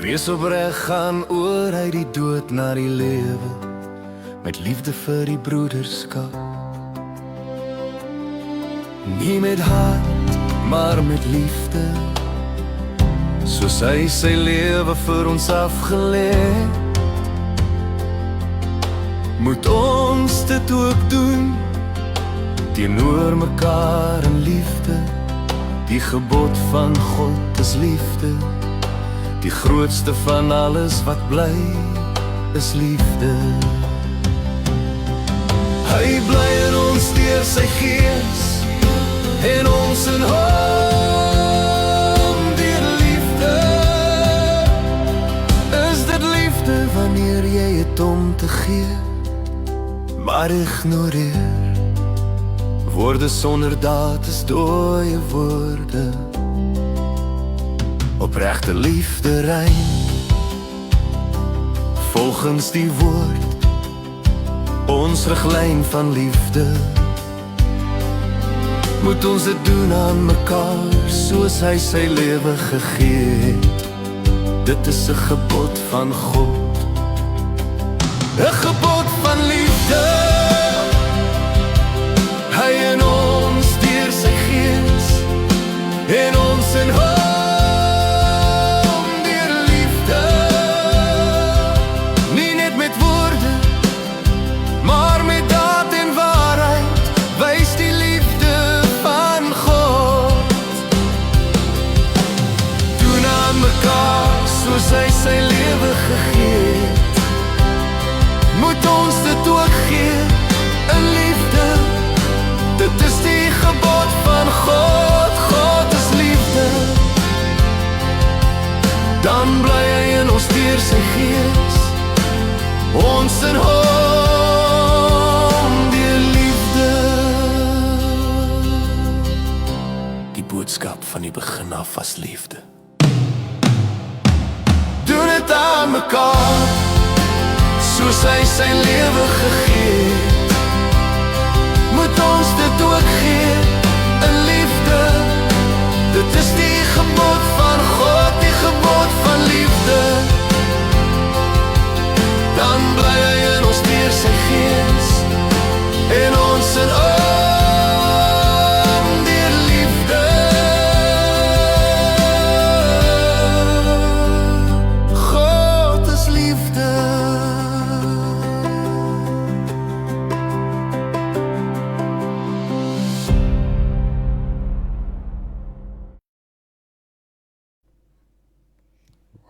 Wees opreg, gaan oor uit die dood na die lewe, met liefde vir die broederskap. Nie met haat, maar met liefde, soos hy sy lewe vir ons afgelê. Moet ons dit ook doen, teenoor mekaar in liefde. Die gebod van God is liefde, die grootste van alles wat bly is liefde. Hy bly in ons deur sy gees en ons in hom deur liefde. Is dit liefde wanneer jy het om te gee, maar ignoreer? Woorde sonder daad is dooie woorde. Opregte liefde rein volgens die woord, ons riglyn van liefde. Moet ons dit doen aan mekaar, soos hy sy lewe gegee het. Dit is 'n gebod van God, 'n gebod van liefde. Hy in ons deur sy gees en ons in hom deur liefde. Nie net met woorde, maar met daad en waarheid wys die liefde van God. Doen aan mekaar soos hy sy lewe gegee het. Moet ons dit ook gee in liefde. Dit is die gebod van God, God is liefde. Dan bly hy in ons deur sy gees, ons in hom deur liefde. Die boodskap van die begin af was liefde. Doen dit aan mekaar, soos hy sy lewe gegee het. Moet ons dit ook gee in liefde. Dit is die gebod van God, die gebod van liefde. Dan bly hy in ons deur sy gees en ons in hom deur liefde. God is liefde.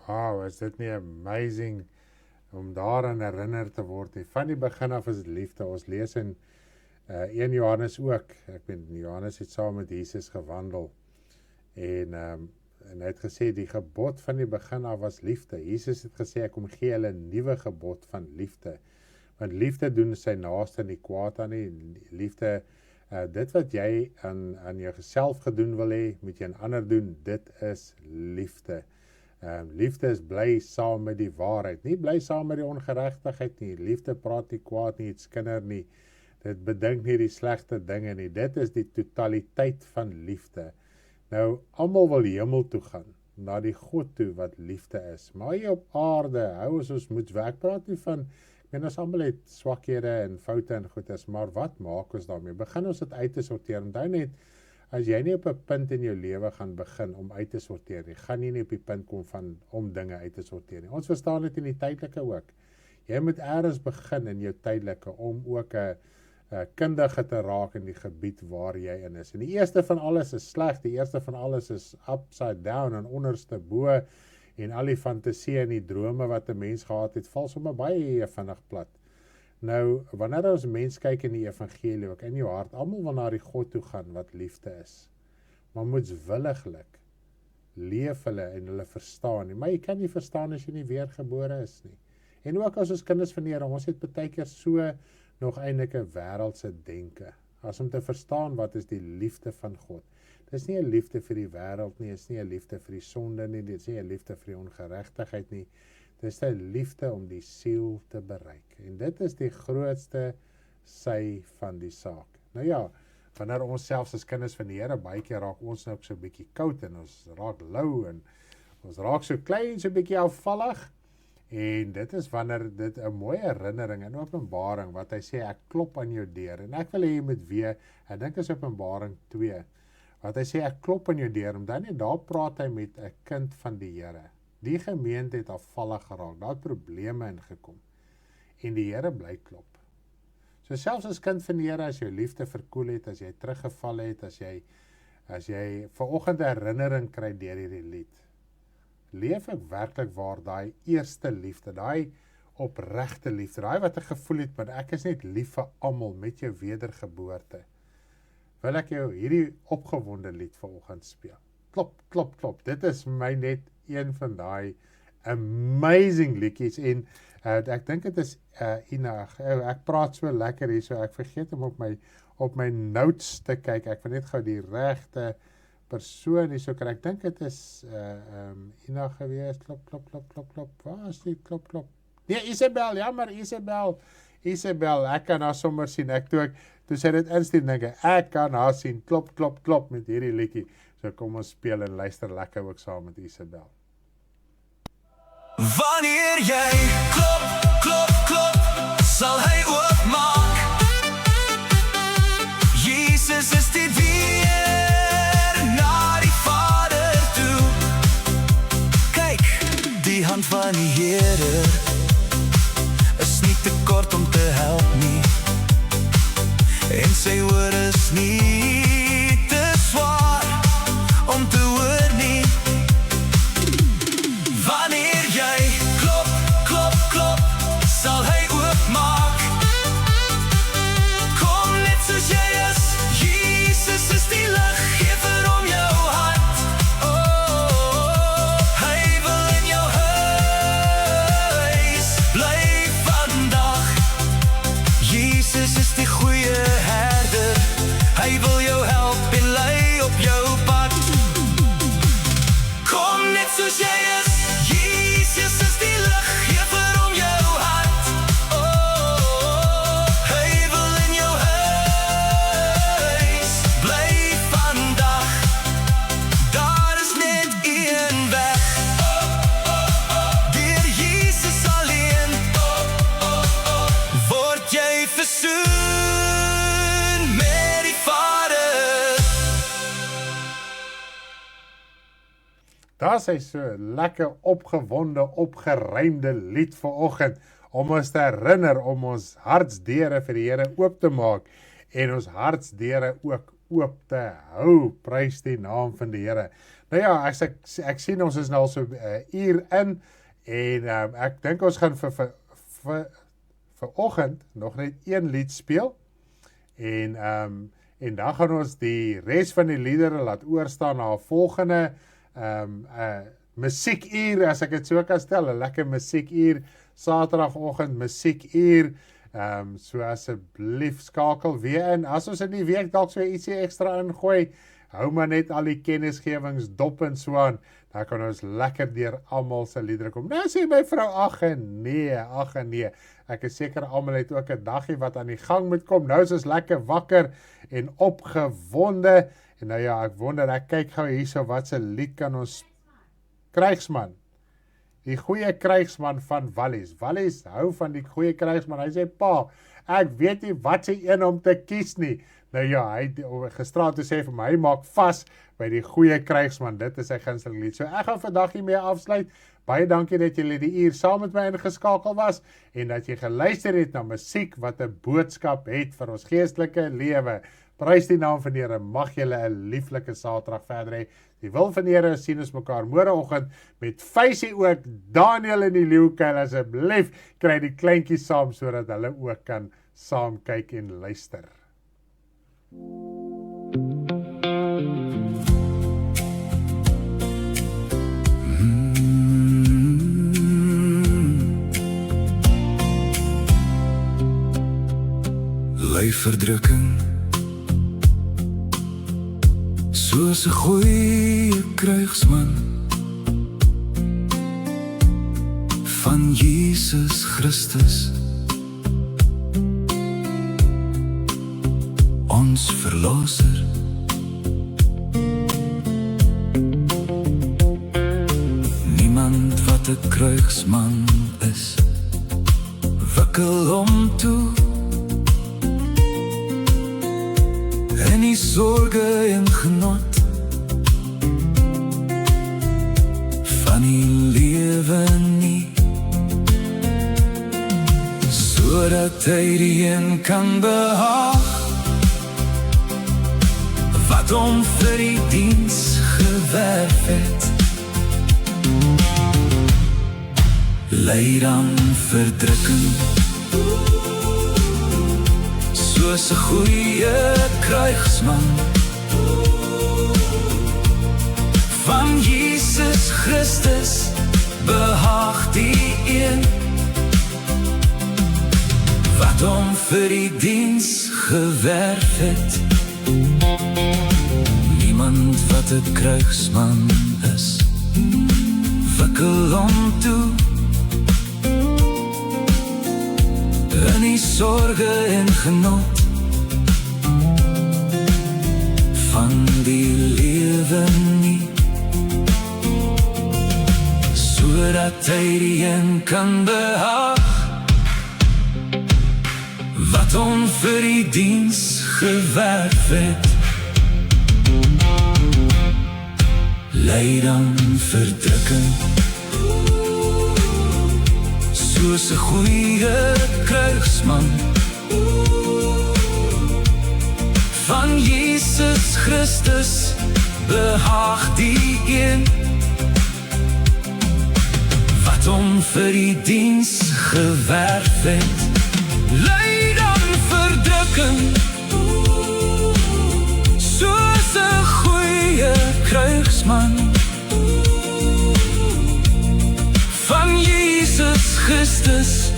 Wow, is dit nie amazing om daaraan herinner te word nie. Van die begin af is dit liefde. Ons lees in 1 Johannes ook. Ek weet, Johannes het saam met Jesus gewandel. En En hy het gesê, die gebod van die begin af was liefde. Jesus het gesê, ek kom gee hulle 'n nuwe gebod van liefde. Want liefde doen sy naaste nie kwaad aan nie. Liefde, dit wat jy aan jouself gedoen wil hê, moet jy aan ander doen. Dit is liefde. Liefde is bly saam met die waarheid. Nie bly saam met die ongeregtigheid nie. Liefde praat nie kwaad nie, het skinder nie. Dit bedink nie die slegte dinge nie. Dit is die totaliteit van liefde. Nou, almal wil hemel toe gaan, na die God toe wat liefde is. Maar hier op aarde, hou ons moet werk. Praat nie van, ons almal het swakhede en foute en goedes, maar wat maak ons daarmee? Begin ons dit uit te sorteer. Onthou net, as jy nie op 'n punt in jou lewe gaan begin om uit te sorteer nie, gaan jy nie op die punt kom van om dinge uit te sorteer nie. Ons verstaan dit in die tydelike ook. Jy moet eers begin in jou tydelike om ook 'n kundige te raak in die gebied waar jy in is. En die eerste van alles is sleg, die eerste van alles is upside down en onderste bo, en al die fantasie en die drome wat 'n mens gehad het, val sommer baie vinnig plat. Nou, wanneer ons mens kyk in die evangelie, ook in jou hart, almal wil na die God toe gaan wat liefde is. Maar moetswilliglik leef hulle en hulle verstaan nie. Maar jy kan nie verstaan as jy nie weergebore is nie. En ook as ons kinders van die Here, ons het baie keer so nog eintlik 'n wêreldse denke, as om te verstaan wat is die liefde van God. Dit is nie 'n liefde vir die wêreld nie, dit is nie 'n liefde vir die sonde nie, dit is nie 'n liefde vir die ongeregtigheid nie, dit is 'n liefde om die siel te bereik. En dit is die grootste sy van die saak. Nou ja, wanneer ons selfs as kinders van die Here, baie keer raak ons nou ook so 'n bietjie koud en ons raak lou en ons raak so klein, so 'n bietjie afvallig. En dit is wanneer dit 'n mooi herinnering en openbaring wat hy sê, ek klop aan jou deur. En ek wil hê jy moet weet, ek dink is Openbaring 2, wat hy sê, ek klop aan jou deur, en dan daar praat hy met 'n kind van die Here. Die gemeente het afvallig geraak, daar het probleme ingekom. En die Here bly klop. So selfs as kind van die Here, as jou liefde verkoel het, as jy teruggeval het, as jy vanoggend 'n herinnering kry deur hierdie lied, leef ek werklik waar daai eerste liefde, daai opregte liefde, daai wat ek gevoel het, maar ek is net lief vir almal met jou wedergeboorte. Wil ek jou hierdie opgewonde lied vanoggend speel. Klop, klop, klop. Dit is my net een van daai amazing liedjies en ek dink dit is ek praat so lekker hier, so ek vergeet om op my notes te kyk. Ek wil net gou die regte persoon hier so kry. Ek dink dit is Ina gewees. Klop, klop, klop, klop, klop. Waar is die klop, klop? Nee, Isabel, jammer, Isabel, ek kan haar sommer sien. Toe sy dit instuur, dink ek kan haar sien. Klop, klop, klop met hierdie liedjie. So kom ons speel en luister lekker ook saam met Isabel. Wanneer jy klop, klop, klop, sal hy oopmaak. Jesus is die deur na die Vader toe. Kyk, die hand van die Here is nie te kort om te help nie. En sy woord is nie te swaar om te hoor nie. Wanneer jy klop, klop, klop, sal hy oopmaak. Kom net soos jy is, Jesus is die liggewer om jou hart. Oh, hy wil in jou huis bly vandag. Jesus is die goeie herder, hy wil jou help en lei op jou pad. Kom net soos jy is, Jesus is die liggewer om jou hart. Oh, hy wil in jou huis bly vandag. Daar is net een weg, deur Jesus alleen. Word jy versoen met die Vader. Daar is hy so lekker opgewonde, opgeruimde lied vanoggend, om ons te herinner, om ons hartsdeure vir die Here oop te maak, en ons hartsdeure ook oop te hou. Prys die naam van die Here. Nou ja, ek sien ons is nou al so 'n uur in, en ek dink ons gaan vir oggend nog net een lied speel, en dan gaan ons die res van die liedere laat oorstaan na 'n volgende musiekuur, as ek dit so kan stel, 'n lekker musiekuur, Saterdagoggend musiekuur, so asseblief skakel weer in, as ons in die week dalk so ietsie ekstra ingooi, hou maar net al die kennisgewings dop en so aan, dan kan ons lekker deur almal se liedere kom. Nou sê my vrou, ag nee, ek is seker almal het ook 'n daggie wat aan die gang moet kom, nou is ons lekker wakker en opgewonde, en nou ja, ek wonder, ek kyk gou hierso, wat se lied kan ons, Krygsman, die goeie krygsman van Wallis. Wallis hou van die goeie krygsman. Hy sê, pa, ek weet nie wat se een om te kies nie. Nou ja, hy het gisteraand sê vir my, hy maak vas by die goeie krygsman. Dit is sy gunsteling lied. So ek gaan vandag hiermee afsluit. Baie dankie dat julle die uur saam met my ingeskakel was en dat jy geluister het na musiek wat 'n boodskap het vir ons geestelike lewe. Prys die naam van die Here, mag julle 'n lieflike Saterdag verder hê. Die wil van die Here, sien ons mekaar môreoggend met Fysie ook, Daniel in die leeukuil, asseblief kry die kleintjies saam sodat hulle ook kan saam kyk en luister. Lyfverdrukking, soos 'n goeie krygsman van Jesus Christus, ons verlosser. Niemand wat 'n krygsman is, wikkel hom toe en die sorge en genot van die lewe nie, sodat hy die een kan behaag wat hom vir die diens gewerf het. Ly dan verdrukking, soos 'n goeie krygsman van Jesus Christus, behaag die een wat hom vir die diens gewerf het. Niemand wat 'n krygsman is, wikkel hom toe in die sorge en genot van die lewe nie, sodat hy die een kan behaag wat hom vir die diens gewerf het. Ly dan verdrukking, soos 'n goeie krygsman van Jesus Christus, behaag die een wat hom vir die diens gewerf het. Ly dan verdrukking, soos 'n goeie krygsman van Jesus Christus,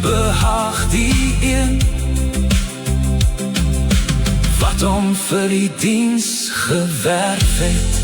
behaag die een wat hom vir die diens gewerf het.